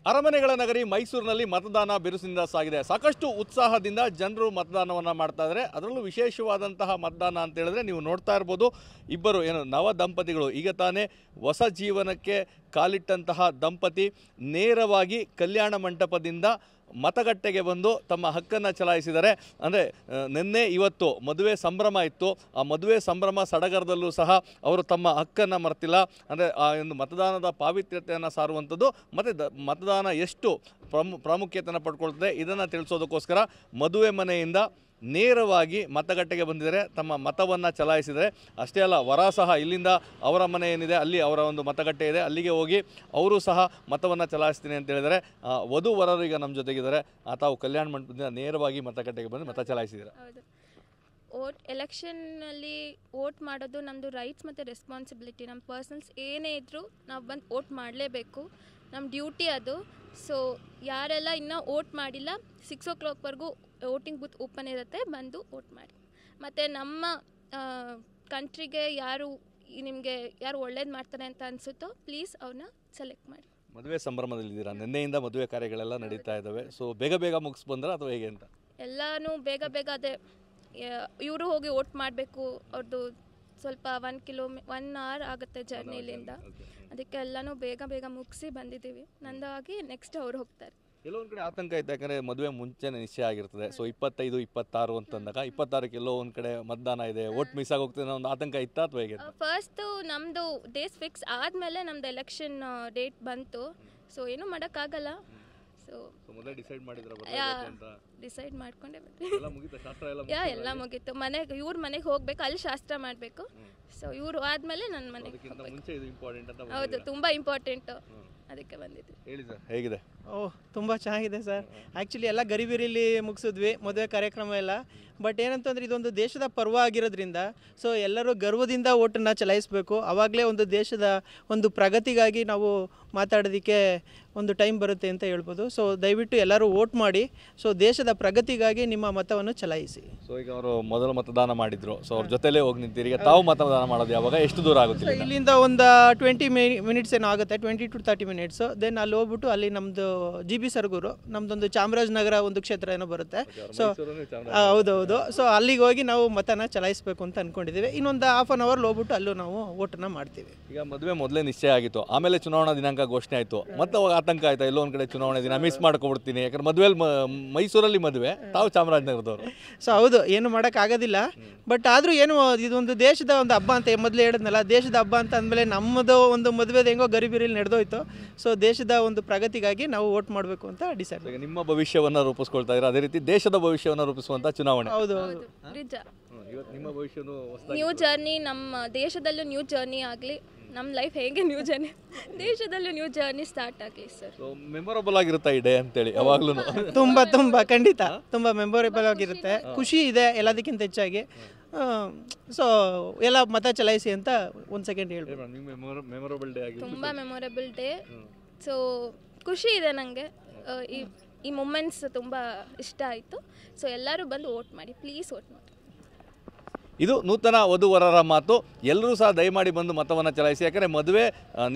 ಅರಮನೆಗಳ ನಗರಿ ಮೈಸೂರಿನಲ್ಲಿ ಮತದಾನ ಬಿರುಸಿನಿಂದ ಸಾಗಿದೆ. ಸಾಕಷ್ಟು ಉತ್ಸಾಹದಿಂದ ಜನರು ಮತದಾನವನ್ನು ಮಾಡ್ತಾ ಇದ್ದಾರೆ. ಅದರಲ್ಲೂ ವಿಶೇಷವಾದಂತಹ ಮತದಾನ ಅಂತ ಹೇಳಿದ್ರೆ ನೀವು ನೋಡ್ತಾ ಇರ್ಬೋದು, ಇಬ್ಬರು ನವ ದಂಪತಿಗಳು ಈಗ ತಾನೇ ಹೊಸ ಜೀವನಕ್ಕೆ ಕಾಲಿಟ್ಟಂತಹ ದಂಪತಿ ನೇರವಾಗಿ ಕಲ್ಯಾಣ ಮಂಟಪದಿಂದ ಮತಗಟ್ಟೆಗೆ ಬಂದು ತಮ್ಮ ಹಕ್ಕನ್ನು ಚಲಾಯಿಸಿದ್ದಾರೆ. ಅಂದರೆ ನಿನ್ನೆ ಇವತ್ತು ಮದುವೆ ಸಂಭ್ರಮ ಇತ್ತು. ಆ ಮದುವೆ ಸಂಭ್ರಮ ಸಡಗರದಲ್ಲೂ ಸಹ ಅವರು ತಮ್ಮ ಹಕ್ಕನ್ನು ಮರೆತಿಲ್ಲ. ಅಂದರೆ ಆ ಒಂದು ಮತದಾನದ ಪಾವಿತ್ರ್ಯತೆಯನ್ನು ಸಾರುವಂಥದ್ದು ಮತ್ತು ಮತದಾನ ಎಷ್ಟು ಪ್ರಾಮುಖ್ಯತೆಯನ್ನು ಪಡ್ಕೊಳ್ತದೆ ಇದನ್ನು ತಿಳಿಸೋದಕ್ಕೋಸ್ಕರ ಮದುವೆ ಮನೆಯಿಂದ ನೇರವಾಗಿ ಮತಗಟ್ಟೆಗೆ ಬಂದಿದ್ದಾರೆ, ತಮ್ಮ ಮತವನ್ನು ಚಲಾಯಿಸಿದರೆ. ಅಷ್ಟೇ ಅಲ್ಲ, ವರ ಸಹ ಇಲ್ಲಿಂದ ಅವರ ಮನೆ ಏನಿದೆ ಅಲ್ಲಿ ಅವರ ಒಂದು ಮತಗಟ್ಟೆ ಇದೆ, ಅಲ್ಲಿಗೆ ಹೋಗಿ ಅವರು ಸಹ ಮತವನ್ನು ಚಲಾಯಿಸ್ತೀನಿ ಅಂತ ಹೇಳಿದರೆ. ವಧು ವರರು ಈಗ ನಮ್ಮ ಜೊತೆಗಿದ್ದಾರೆ. ತಾವು ಕಲ್ಯಾಣ ಮಂಟಪದಿಂದ ನೇರವಾಗಿ ಮತಗಟ್ಟೆಗೆ ಬಂದು ಮತ ಚಲಾಯಿಸಿದ್ದಾರೆ. ಎಲೆಕ್ಷನ್ನಲ್ಲಿ ವೋಟ್ ಮಾಡೋದು ನಮ್ಮದು ರೈಟ್ಸ್ ಮತ್ತು ರೆಸ್ಪಾನ್ಸಿಬಿಲಿಟಿ. ನಮ್ಮ ಪರ್ಸನಲ್ಸ್ ಏನೇ ಇದ್ದರೂ ನಾವು ಬಂದು ವೋಟ್ ಮಾಡಲೇಬೇಕು, ನಮ್ಮ ಡ್ಯೂಟಿ ಅದು. ಸೊ ಯಾರೆಲ್ಲ ಇನ್ನೂ ವೋಟ್ ಮಾಡಿಲ್ಲ, 6 o'clockವರೆಗೂ ವೋಟಿಂಗ್ ಬೂತ್ ಓಪನ್ ಇರುತ್ತೆ, ಬಂದು ವೋಟ್ ಮಾಡಿ. ಮತ್ತು ನಮ್ಮ ಕಂಟ್ರಿಗೆ ನಿಮಗೆ ಯಾರು ಒಳ್ಳೇದು ಮಾಡ್ತಾರೆ ಅಂತ ಅನಿಸುತ್ತೋ ಪ್ಲೀಸ್ ಅವ್ರನ್ನ ಸೆಲೆಕ್ಟ್ ಮಾಡಿ. ಮದುವೆ ಸಂಭ್ರಮದಲ್ಲಿದ್ದೀರಾ, ನಿನ್ನೆಯಿಂದ ಮದುವೆ ಕಾರ್ಯಗಳೆಲ್ಲ ನಡೀತಾ ಇದ್ದಾವೆ. ಸೊ ಬೇಗ ಮುಗಿಸ್ ಬಂದ್ರೆ ಅಥವಾ ಹೇಗೆ ಅಂತ? ಎಲ್ಲನೂ ಬೇಗ ಅದೇ ಇವರು ಹೋಗಿ ವೋಟ್ ಮಾಡಬೇಕು. ಅವ್ರದ್ದು ಸ್ವಲ್ಪ 1 hour ಆಗುತ್ತೆ ಜರ್ನಿಲಿಂದ. ಅದಕ್ಕೆ ಎಲ್ಲನೂ ಬೇಗ ಮುಗಿಸಿ ಬಂದಿದ್ದೀವಿ. ನಂದಾಗಿ ನೆಕ್ಸ್ಟ್ ಅವ್ರು ಹೋಗ್ತಾರೆ. ಎಲ್ಲೋ ಒಂದು ಕಡೆ ಆತಂಕ ಇತ್ತು, ಯಾಕಂದರೆ ಮದುವೆ ಮುಂಚೆನೇ ನಿಶ್ಚಯ ಆಗಿರ್ತದೆ. ಸೊ 25, 26 ಅಂತಂದಾಗ 26ಕ್ಕೆ ಎಲ್ಲೋ ಒಂದು ಕಡೆ ಮತದಾನ ಇದೆ, ವೋಟ್ ಮಿಸ್ ಆಗೋಗ್ತದೆ ಅನ್ನೋ ಒಂದು ಆತಂಕ ಇತ್ತಾ ಅಥವಾ ಹೇಗೆ? ಫಸ್ಟು ನಮ್ಮದು ಡೇಸ್ ಫಿಕ್ಸ್ ಆದಮೇಲೆ ನಮ್ಮದು ಎಲೆಕ್ಷನ್ ಡೇಟ್ ಬಂತು. ಸೊ ಏನೂ ಮಾಡೋಕ್ಕಾಗಲ್ಲ. ಸೊ ಮೊದಲೇ ಡಿಸೈಡ್ ಮಾಡ್ಕೊಂಡೆ ಎಲ್ಲ ಮುಗೀತು. ಇವ್ರ ಮನೆಗೆ ಹೋಗ್ಬೇಕು, ಅಲ್ಲಿ ಶಾಸ್ತ್ರ ಮಾಡಬೇಕು. ಸೊ ಇವರು ಆದಮೇಲೆ ನನ್ನ ಮನೆಗೆ. ಹೌದು, ತುಂಬ ಇಂಪಾರ್ಟೆಂಟು, ಅದಕ್ಕೆ ಬಂದಿದ್ವಿ. ಹೇಳಿ ಸರ್, ಹೇಗಿದೆ? ತುಂಬ ಚೆನ್ನಾಗಿದೆ ಸರ್. ಆ್ಯಕ್ಚುಲಿ ಎಲ್ಲ ಗರಿಬಿರಿಲಿ ಮುಗಿಸಿದ್ವಿ ಮದುವೆ ಕಾರ್ಯಕ್ರಮ ಎಲ್ಲ. ಬಟ್ ಏನಂತಂದರೆ ಇದೊಂದು ದೇಶದ ಪರ್ವ ಆಗಿರೋದ್ರಿಂದ ಸೊ ಎಲ್ಲರೂ ಗರ್ವದಿಂದ ಓಟನ್ನು ಚಲಾಯಿಸಬೇಕು. ಆವಾಗಲೇ ಒಂದು ದೇಶದ ಒಂದು ಪ್ರಗತಿಗಾಗಿ ನಾವು ಮಾತಾಡೋದಕ್ಕೆ ಒಂದು ಟೈಮ್ ಬರುತ್ತೆ ಅಂತ ಹೇಳ್ಬೋದು. ಸೊ ದಯವಿಟ್ಟು ಎಲ್ಲರೂ ವೋಟ್ ಮಾಡಿ, ಸೊ ದೇಶದ ಪ್ರಗತಿಗಾಗಿ ನಿಮ್ಮ ಮತವನ್ನು ಚಲಾಯಿಸಿ. ಸೊ ಈಗ ಅವರು ಮೊದಲು ಮತದಾನ ಮಾಡಿದ್ರು, ಸೊ ಅವ್ರ ಜೊತೆಲೇ ಹೋಗಿ ನಿಂತಿರಿ. ಈಗ ತಾವು ಮತದಾನ ಮಾಡೋದು ಯಾವಾಗ, ಎಷ್ಟು ದೂರ ಆಗುತ್ತೆ? ಇಲ್ಲಿಂದ ಒಂದು 20 minutes ಏನೋ ಆಗುತ್ತೆ, 20 to 30 minutes. ದೆನ್ ಅಲ್ಲಿ ಹೋಗ್ಬಿಟ್ಟು ಅಲ್ಲಿ ನಮ್ಮದು GB ಸರಗೂರು, ನಮ್ಮದೊಂದು ಚಾಮರಾಜನಗರ ಒಂದು ಕ್ಷೇತ್ರ ಏನೋ ಬರುತ್ತೆ. ಸೊ ಹೌದೌದು. ಸೊ ಅಲ್ಲಿಗೆ ಹೋಗಿ ನಾವು ಮತನ ಚಲಾಯಿಸಬೇಕು ಅಂತ ಅಂದ್ಕೊಂಡಿದ್ದೀವಿ. ಇನ್ನೊಂದು ½ an hour ಹೋಗ್ಬಿಟ್ಟು ಅಲ್ಲೂ ನಾವು ವೋಟನ್ನು ಮಾಡ್ತೀವಿ. ಈಗ ಮದುವೆ ಮೊದಲೇ ನಿಶ್ಚಯ ಆಗಿತ್ತು, ಆಮೇಲೆ ಚುನಾವಣಾ ದಿನಾಂಕ ಘೋಷಣೆ ಆಯಿತು. ಮತ್ತೆ ಅವಾಗ ಆತಂಕ ಆಯ್ತಾ, ಎಲ್ಲೋ ಒಂದು ಕಡೆ ಚುನಾವಣೆ ದಿನ ಮಿಸ್ ಮಾಡ್ಕೊಬಿಡ್ತೀನಿ? ಯಾಕಂದ್ರೆ ಮದುವೆಯಲ್ಲಿ ಮೈಸೂರಲ್ಲಿ ಮದುವೆ, ತಾವು ಚಾಮರಾಜನಗರದವರು. ಸೊ ಹೌದು, ಏನು ಮಾಡೋಕ್ಕಾಗೋದಿಲ್ಲ. ಬಟ್ ಆದರೂ ಏನು ಇದೊಂದು ದೇಶದ ಒಂದು ಹಬ್ಬ ಅಂತ ಮೊದಲೇ ಹೇಳಿದ್ನಲ್ಲ, ದೇಶದ ಹಬ್ಬ ಅಂತ ಅಂದಮೇಲೆ ನಮ್ಮದು ಒಂದು ಮದುವೆದು ಹೆಂಗೋ ಗರಿಬಿರಿಯಲ್ಲಿ ನಡೆದೋಯ್ತು. ಸೊ ದೇಶದ ಒಂದು ಪ್ರಗತಿಗಾಗಿ ನಾವು ವೋಟ್ ಮಾಡಬೇಕು ಅಂತ ಡಿಸೈಡ್. ಈಗ ನಿಮ್ಮ ಭವಿಷ್ಯವನ್ನು ರೂಪಿಸ್ಕೊಳ್ತಾ ಇದ್ದಾರೆ, ಅದೇ ರೀತಿ ದೇಶದ ಭವಿಷ್ಯವನ್ನು ರೂಪಿಸುವಂಥ ಚುನಾವಣೆ. ಹೌದು, ನಿಜ. ನಿಮ್ಮ ಭವಿಷ್ಯನೂ ನ್ಯೂ ಜರ್ನಿ, ನಮ್ಮ ದೇಶದಲ್ಲೂ ನ್ಯೂ ಜರ್ನಿ ಆಗಲಿ. ನಮ್ಮ ಲೈಫ್ ಹೇಗೆ ನ್ಯೂ ಜರ್ನಿ, ದೇಶದಲ್ಲೂ ನ್ಯೂ ಜರ್ನಿ ಸ್ಟಾರ್ಟ್ ಆಗಲಿ ಸರ್. ಮೆಮೊರಬಲ್ ಆಗಿರುತ್ತೆ ಈ ಡೇ ಅಂತೇಳಿ ಯಾವಾಗಲೂ. ತುಂಬ ಖಂಡಿತ ತುಂಬ ಮೆಮೊರೇಬಲ್ ಆಗಿರುತ್ತೆ. ಖುಷಿ ಇದೆ ಎಲ್ಲದಕ್ಕಿಂತ ಹೆಚ್ಚಾಗಿ. ಸೊ ಎಲ್ಲ ಮತ ಚಲಾಯಿಸಿ ಅಂತ ಒಂದು ಸೆಕೆಂಡ್ ಹೇಳ್ಬೋದು. ತುಂಬ ಮೆಮೊರೇಬಲ್ ಡೇ. ಸೊ ಖುಷಿ ಇದೆ ನನಗೆ. ಈ ಮೂಮೆಂಟ್ಸ್ ತುಂಬ ಇಷ್ಟ ಆಯಿತು. ಸೊ ಎಲ್ಲರೂ ಬಂದು ವೋಟ್ ಮಾಡಿ, ಪ್ಲೀಸ್ ವೋಟ್ ಮಾಡಿ. ಇದು ನೂತನ ವಧುವರರ ಮಾತು. ಎಲ್ಲರೂ ಸಹ ದಯಮಾಡಿ ಬಂದು ಮತವನ್ನು ಚಲಾಯಿಸಿ. ಯಾಕಂದರೆ ಮದುವೆ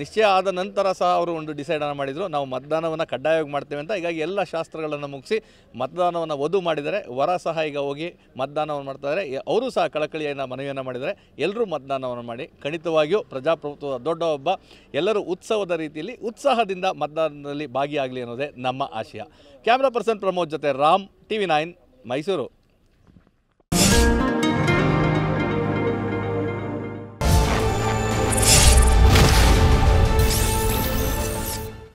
ನಿಶ್ಚಯ ಆದ ನಂತರ ಸಹ ಅವರು ಒಂದು ಡಿಸೈಡನ್ನು ಮಾಡಿದರು, ನಾವು ಮತದಾನವನ್ನು ಕಡ್ಡಾಯವಾಗಿ ಮಾಡ್ತೇವೆ ಅಂತ. ಹೀಗಾಗಿ ಎಲ್ಲ ಶಾಸ್ತ್ರಗಳನ್ನು ಮುಗಿಸಿ ಮತದಾನವನ್ನು ವಧು ಮಾಡಿದರೆ, ವರ ಸಹ ಈಗ ಹೋಗಿ ಮತದಾನವನ್ನು ಮಾಡ್ತಾಯಿದ್ದಾರೆ. ಅವರು ಸಹ ಕಳಕಳಿಯನ್ನು ಮನವಿಯನ್ನು ಮಾಡಿದ್ದಾರೆ, ಎಲ್ಲರೂ ಮತದಾನವನ್ನು ಮಾಡಿ. ಖಂಡಿತವಾಗಿಯೂ ಪ್ರಜಾಪ್ರಭುತ್ವದ ದೊಡ್ಡ ಹಬ್ಬ, ಎಲ್ಲರೂ ಉತ್ಸವದ ರೀತಿಯಲ್ಲಿ ಉತ್ಸಾಹದಿಂದ ಮತದಾನದಲ್ಲಿ ಭಾಗಿಯಾಗಲಿ ಅನ್ನೋದೇ ನಮ್ಮ ಆಶಯ. ಕ್ಯಾಮ್ರಾ ಪರ್ಸನ್ ಪ್ರಮೋದ್ ಜೊತೆ ರಾಮ್, TV9 ಮೈಸೂರು.